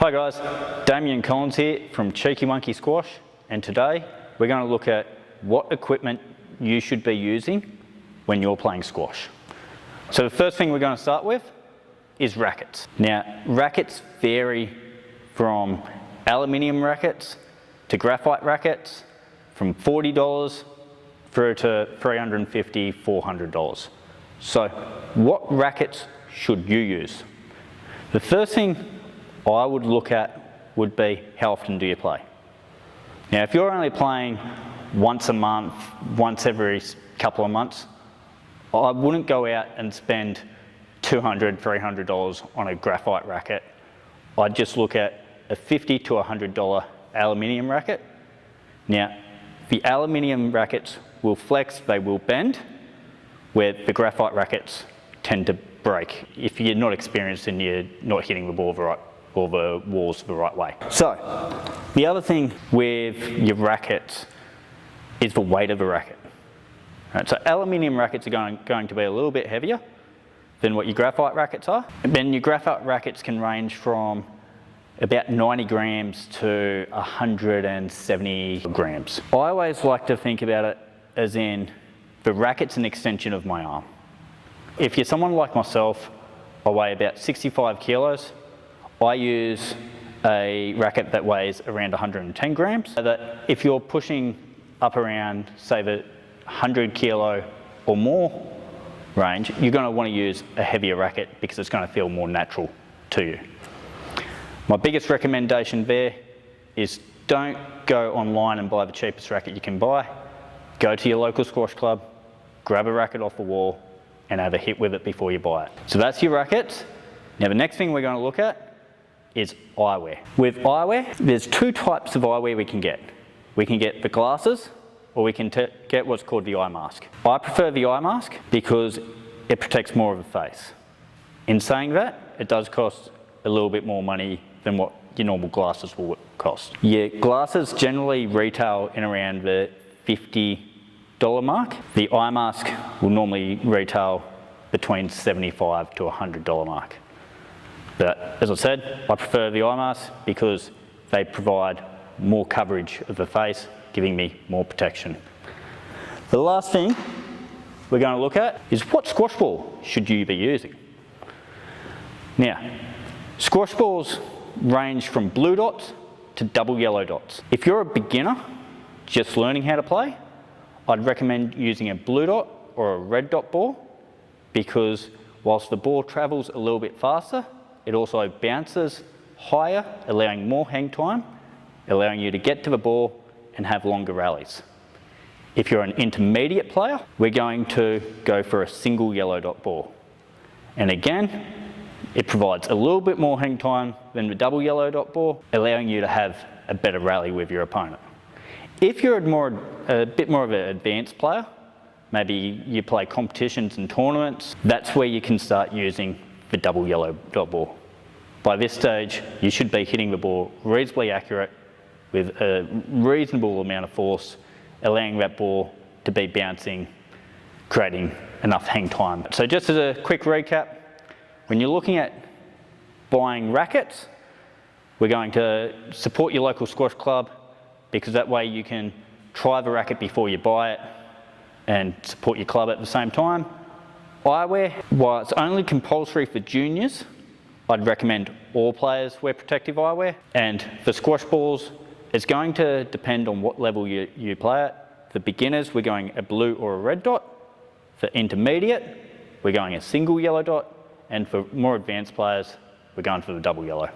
Hi guys, Damien Collins here from Cheeky Monkey Squash, and today we're going to look at what equipment you should be using when you're playing squash. So the first thing we're going to start with is rackets. Now, rackets vary from aluminium rackets to graphite rackets, from $40 through to $350, $400. So what rackets should you use? The first thing I would look at would be how often do you play. Now, if you're only playing once a month, once every couple of months, I wouldn't go out and spend $200, $300 on a graphite racket. I'd just look at a $50 to $100 aluminium racket. Now, the aluminium rackets will flex, they will bend, where the graphite rackets tend to break if you're not experienced and you're not hitting the ball or the walls the right way. So, the other thing with your rackets is the weight of the racket. Right, so aluminium rackets are going to be a little bit heavier than what your graphite rackets are. And then your graphite rackets can range from about 90 grams to 170 grams. I always like to think about it as in the racket's an extension of my arm. If you're someone like myself, I weigh about 65 kilos. I use a racket that weighs around 110 grams. So that if you're pushing up around, say, the 100 kilo or more range, you're going to want to use a heavier racket because it's going to feel more natural to you. My biggest recommendation there is don't go online and buy the cheapest racket you can buy. Go to your local squash club, grab a racket off the wall and have a hit with it before you buy it. So that's your rackets. Now the next thing we're going to look at is eyewear. With eyewear, there's two types of eyewear we can get. We can get the glasses or we can get what's called the eye mask. I prefer the eye mask because it protects more of the face. In saying that, it does cost a little bit more money than what your normal glasses will cost. Your glasses generally retail in around the $50 mark. The eye mask will normally retail between $75 to $100 mark. But as I said, I prefer the eye mask because they provide more coverage of the face, giving me more protection. The last thing we're going to look at is what squash ball should you be using? Now, squash balls range from blue dots to double yellow dots. If you're a beginner just learning how to play, I'd recommend using a blue dot or a red dot ball because whilst the ball travels a little bit faster, it also bounces higher, allowing more hang time, allowing you to get to the ball and have longer rallies. If you're an intermediate player, we're going to go for a single yellow dot ball. And again, it provides a little bit more hang time than the double yellow dot ball, allowing you to have a better rally with your opponent. If you're a bit more of an advanced player, maybe you play competitions and tournaments, that's where you can start using the double yellow dot ball. By this stage, you should be hitting the ball reasonably accurate with a reasonable amount of force, allowing that ball to be bouncing, creating enough hang time. So just as a quick recap, when you're looking at buying rackets, we're going to support your local squash club because that way you can try the racket before you buy it and support your club at the same time. Eyewear, while it's only compulsory for juniors, I'd recommend all players wear protective eyewear. And for squash balls, it's going to depend on what level you play at. For beginners, we're going a blue or a red dot. For intermediate, we're going a single yellow dot. And for more advanced players, we're going for the double yellow.